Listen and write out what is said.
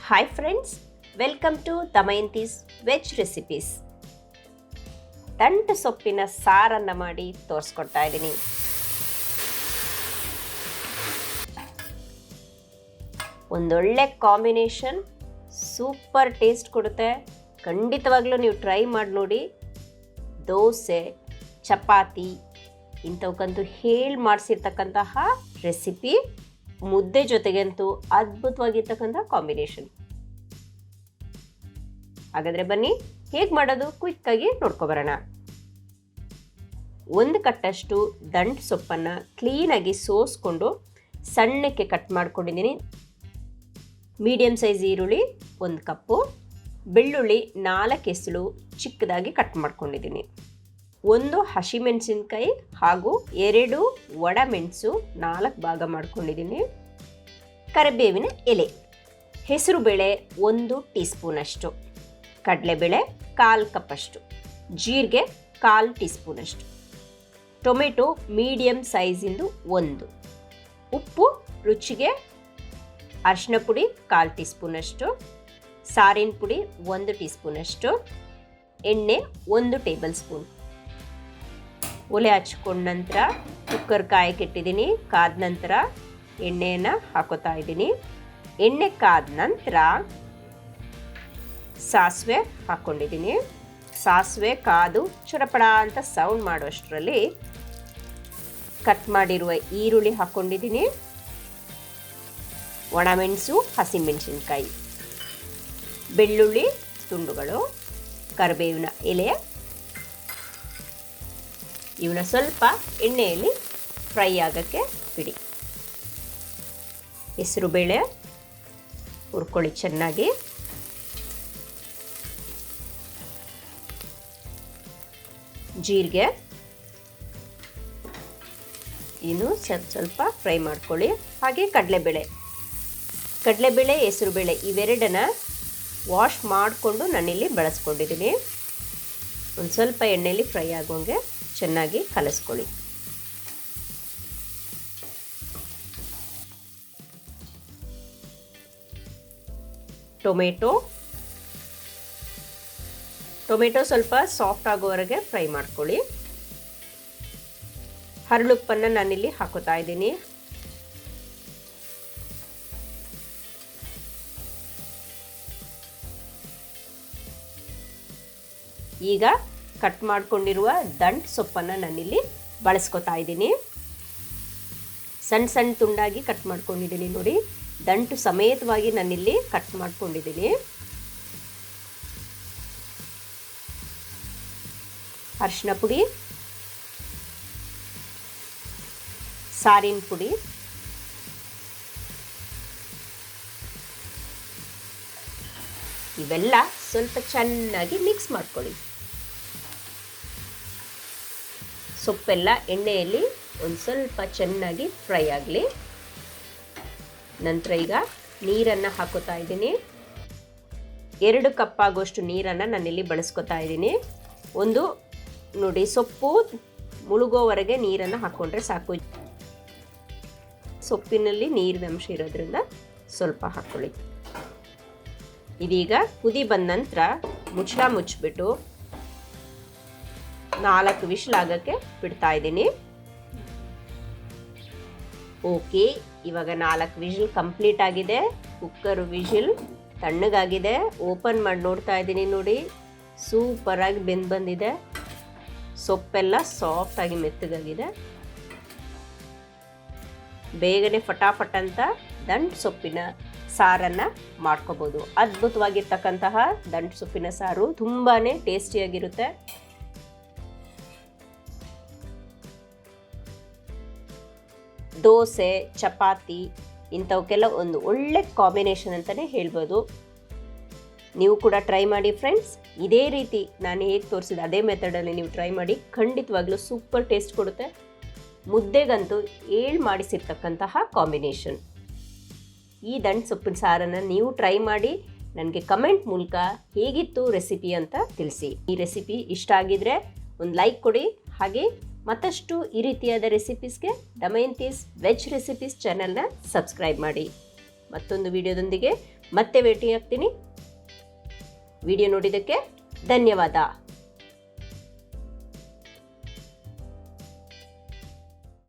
Hi friends, welcome to Damayanti's veg recipes. ದಂಟು ಸೊಪ್ಪಿನ ಸಾರನ್ನು ಮಾಡಿ ತೋರಿಸ್ಕೊಡ್ತಾ ಇದ್ದೀನಿ. ಒಂದೊಳ್ಳೆ ಕಾಂಬಿನೇಷನ್, ಸೂಪರ್ ಟೇಸ್ಟ್ ಕೊಡುತ್ತೆ. ಖಂಡಿತವಾಗ್ಲೂ ನೀವು ಟ್ರೈ ಮಾಡಿ ನೋಡಿ. ದೋಸೆ, ಚಪಾತಿ ಇಂಥವಕ್ಕಂತೂ ಹೇಳಿ ಮಾಡಿಸಿರ್ತಕ್ಕಂತಹ ರೆಸಿಪಿ. ಮುದ್ದೆ ಜೊತೆಗಂತೂ ಅದ್ಭುತವಾಗಿರ್ತಕ್ಕಂಥ ಕಾಂಬಿನೇಷನ್. ಹಾಗಾದರೆ ಬನ್ನಿ ಹೇಗೆ ಮಾಡೋದು ಕ್ವಿಕ್ಕಾಗಿ ನೋಡ್ಕೊಬರೋಣ. ಒಂದು ಕಟ್ಟಷ್ಟು ದಂಟು ಸೊಪ್ಪನ್ನು ಕ್ಲೀನಾಗಿ ಸೋಸ್ಕೊಂಡು ಸಣ್ಣಕ್ಕೆ ಕಟ್ ಮಾಡ್ಕೊಂಡಿದ್ದೀನಿ. ಮೀಡಿಯಮ್ ಸೈಜ್ ಈರುಳ್ಳಿ 1 ಕಪ್ಪು, ಬೆಳ್ಳುಳ್ಳಿ 4 ಎಸಳು ಚಿಕ್ಕದಾಗಿ ಕಟ್ ಮಾಡ್ಕೊಂಡಿದ್ದೀನಿ. 1 ಹಸಿಮೆಣಸಿನ್ಕಾಯಿ ಹಾಗೂ 2 ಒಣಮೆಣಸು 4 ಭಾಗ ಮಾಡ್ಕೊಂಡಿದ್ದೀನಿ. ಕರಿಬೇವಿನ ಎಲೆ, ಹೆಸರುಬೇಳೆ 1 ಟೀ ಸ್ಪೂನಷ್ಟು, ಕಡಲೆಬೇಳೆ 1/4 ಕಪ್ಪಷ್ಟು, ಜೀರಿಗೆ 1/4 ಟೀ ಸ್ಪೂನಷ್ಟು, ಟೊಮೆಟೊ ಮೀಡಿಯಮ್ ಸೈಜಿಂದು 1, ಉಪ್ಪು ರುಚಿಗೆ, ಅರಿಶಿನ ಪುಡಿ 1/4 ಟೀ ಸ್ಪೂನಷ್ಟು, ಸಾರಿನ ಪುಡಿ 1 ಟೀ ಸ್ಪೂನಷ್ಟು, ಎಣ್ಣೆ 1 ಟೇಬಲ್ ಸ್ಪೂನ್. ಒಲೆ ಹಚ್ಕೊಂಡ ನಂತರ ಕುಕ್ಕರ್ ಕಾಯಕ್ಕಿಟ್ಟಿದ್ದೀನಿ. ಕಾದ ನಂತರ ಎಣ್ಣೆಯನ್ನು ಹಾಕೋತಾ ಇದ್ದೀನಿ. ಎಣ್ಣೆ ಕಾದ ನಂತರ ಸಾಸಿವೆ ಹಾಕ್ಕೊಂಡಿದ್ದೀನಿ. ಸಾಸಿವೆ ಕಾದು ಚಡಪಡ ಅಂತ ಸೌಂಡ್ ಮಾಡೋಷ್ಟರಲ್ಲಿ ಕಟ್ ಮಾಡಿರುವ ಈರುಳ್ಳಿ ಹಾಕ್ಕೊಂಡಿದ್ದೀನಿ. ಒಣಮೆಣಸು, ಹಸಿಮೆಣಸಿನ್ಕಾಯಿ, ಬೆಳ್ಳುಳ್ಳಿ ತುಂಡುಗಳು, ಕರಿಬೇವಿನ ಎಲೆ ಇವನ್ನ ಸ್ವಲ್ಪ ಎಣ್ಣೆಯಲ್ಲಿ ಫ್ರೈ ಆಗೋಕ್ಕೆ ಬಿಡಿ. ಹೆಸರುಬೇಳೆ ಹುರ್ಕೊಳ್ಳಿ ಚೆನ್ನಾಗಿ. ಜೀರಿಗೆ ಇನ್ನು ಸ್ವಲ್ಪ ಫ್ರೈ ಮಾಡ್ಕೊಳ್ಳಿ. ಹಾಗೆ ಕಡಲೆಬೇಳೆ, ಹೆಸರುಬೇಳೆ ಇವೆರಡನ್ನ ವಾಶ್ ಮಾಡಿಕೊಂಡು ನಾನಿಲ್ಲಿ ಬಳಸ್ಕೊಂಡಿದ್ದೀನಿ. ಒಂದು ಸ್ವಲ್ಪ ಎಣ್ಣೆಯಲ್ಲಿ ಫ್ರೈ ಆಗೋಂಗೆ ಚೆನ್ನಾಗಿ ಕಲಿಸ್ಕೊಳ್ಳಿ. ಟೊಮೆಟೊ ಸ್ವಲ್ಪ ಸಾಫ್ಟ್ ಆಗೋವರೆಗೆ ಫ್ರೈ ಮಾಡ್ಕೊಳ್ಳಿ. ಹರಳುಪ್ಪನ್ನು ನಾನಿಲ್ಲಿ ಹಾಕೋತಾ ಇದ್ದೀನಿ. ಈಗ ಕಟ್ ಮಾಡ್ಕೊಂಡಿರುವ ದಂಟು ಸೊಪ್ಪನ್ನು ನಾನಿಲ್ಲಿ ಬಳಸ್ಕೊತಾ ಇದ್ದೀನಿ. ಸಣ್ಣ ತುಂಡಾಗಿ ಕಟ್ ಮಾಡ್ಕೊಂಡಿದ್ದೀನಿ ನೋಡಿ. ದಂಟು ಸಮೇತವಾಗಿ ನಾನಿಲ್ಲಿ ಕಟ್ ಮಾಡ್ಕೊಂಡಿದ್ದೀನಿ. ಅರಿಶಿನ ಪುಡಿ, ಸಾರಿನ ಪುಡಿ, ಇವೆಲ್ಲ ಸ್ವಲ್ಪ ಚೆನ್ನಾಗಿ ಮಿಕ್ಸ್ ಮಾಡ್ಕೊಳ್ಳಿ. ಸೊಪ್ಪೆಲ್ಲ ಎಣ್ಣೆಯಲ್ಲಿ ಒಂದು ಸ್ವಲ್ಪ ಚೆನ್ನಾಗಿ ಫ್ರೈ ಆಗಲಿ. ನಂತರ ಈಗ ನೀರನ್ನು ಹಾಕೋತಾ ಇದ್ದೀನಿ. 2 ಕಪ್ ಆಗೋಷ್ಟು ನೀರನ್ನು ನಾನಿಲ್ಲಿ ಬಳಸ್ಕೊತಾ ಇದ್ದೀನಿ. ಒಂದು ನೋಡಿ, ಸೊಪ್ಪು ಮುಳುಗೋವರೆಗೆ ನೀರನ್ನು ಹಾಕ್ಕೊಂಡ್ರೆ ಸಾಕು. ಸೊಪ್ಪಿನಲ್ಲಿ ನೀರಿನ ಅಂಶ ಇರೋದ್ರಿಂದ ಸ್ವಲ್ಪ ಹಾಕ್ಕೊಳ್ಳಿ. ಇದೀಗ ಕುದಿ ಬಂದ ನಂತರ ಮುಚ್ಚಳ ಮುಚ್ಚಿಬಿಟ್ಟು 4 ವಿಷಲ್ ಆಗೋಕ್ಕೆ ಬಿಡ್ತಾ ಇದ್ದೀನಿ. ಓಕೆ, ಇವಾಗ 4 ವಿಷಲ್ ಕಂಪ್ಲೀಟ್ ಆಗಿದೆ. ಕುಕ್ಕರ್ ವಿಷಲ್ ತಣ್ಣಗಾಗಿದೆ. ಓಪನ್ ಮಾಡಿ ನೋಡ್ತಾ ಇದ್ದೀನಿ ನೋಡಿ, ಸೂಪರಾಗಿ ಬಂದಿದೆ. ಸೊಪ್ಪೆಲ್ಲ ಸಾಫ್ಟಾಗಿ ಮೆತ್ತಗಾಗಿದೆ. ಬೇಗನೆ ಫಟಾಫಟ್ ಅಂತ ದಂಟು ಸೊಪ್ಪಿನ ಸಾರನ್ನು ಮಾಡ್ಕೋಬೋದು. ಅದ್ಭುತವಾಗಿರ್ತಕ್ಕಂತಹ ದಂಟು ಸೊಪ್ಪಿನ ಸಾರು ತುಂಬಾ ಟೇಸ್ಟಿಯಾಗಿರುತ್ತೆ. ದೋಸೆ, ಚಪಾತಿ ಇಂಥವಕ್ಕೆಲ್ಲ ಒಂದು ಒಳ್ಳೆ ಕಾಂಬಿನೇಷನ್ ಅಂತಲೇ ಹೇಳ್ಬೋದು. ನೀವು ಕೂಡ ಟ್ರೈ ಮಾಡಿ ಫ್ರೆಂಡ್ಸ್. ಇದೇ ರೀತಿ ನಾನು ಹೇಗೆ ತೋರಿಸಿದೆ ಅದೇ ಮೆಥಡಲ್ಲಿ ನೀವು ಟ್ರೈ ಮಾಡಿ. ಖಂಡಿತವಾಗ್ಲೂ ಸೂಪರ್ ಟೇಸ್ಟ್ ಕೊಡುತ್ತೆ. ಮುದ್ದೆಗಂತೂ ಮಾಡಿಸಿರ್ತಕ್ಕಂತಹ ಕಾಂಬಿನೇಷನ್. ಈ ದಂಟು ಸೊಪ್ಪಿನ ಸಾರನ್ನು ನೀವು ಟ್ರೈ ಮಾಡಿ ನನಗೆ ಕಮೆಂಟ್ ಮೂಲಕ ಹೇಗಿತ್ತು ರೆಸಿಪಿ ಅಂತ ತಿಳಿಸಿ. ಈ ರೆಸಿಪಿ ಇಷ್ಟ ಆಗಿದ್ರೆ ಒಂದು ಲೈಕ್ ಕೊಡಿ. ಹಾಗೆ ಮತ್ತಷ್ಟು ಈ ರೀತಿಯಾದ ರೆಸಿಪೀಸ್ಗೆ ದಮಯಂತೀಸ್ ವೆಜ್ ರೆಸಿಪೀಸ್ ಚಾನೆಲ್ನ ಸಬ್ಸ್ಕ್ರೈಬ್ ಮಾಡಿ. ಮತ್ತೊಂದು ವಿಡಿಯೋದೊಂದಿಗೆ ಮತ್ತೆ ಭೇಟಿ ಆಗ್ತೀನಿ. ವಿಡಿಯೋ ನೋಡಿದ್ದಕ್ಕೆ ಧನ್ಯವಾದ.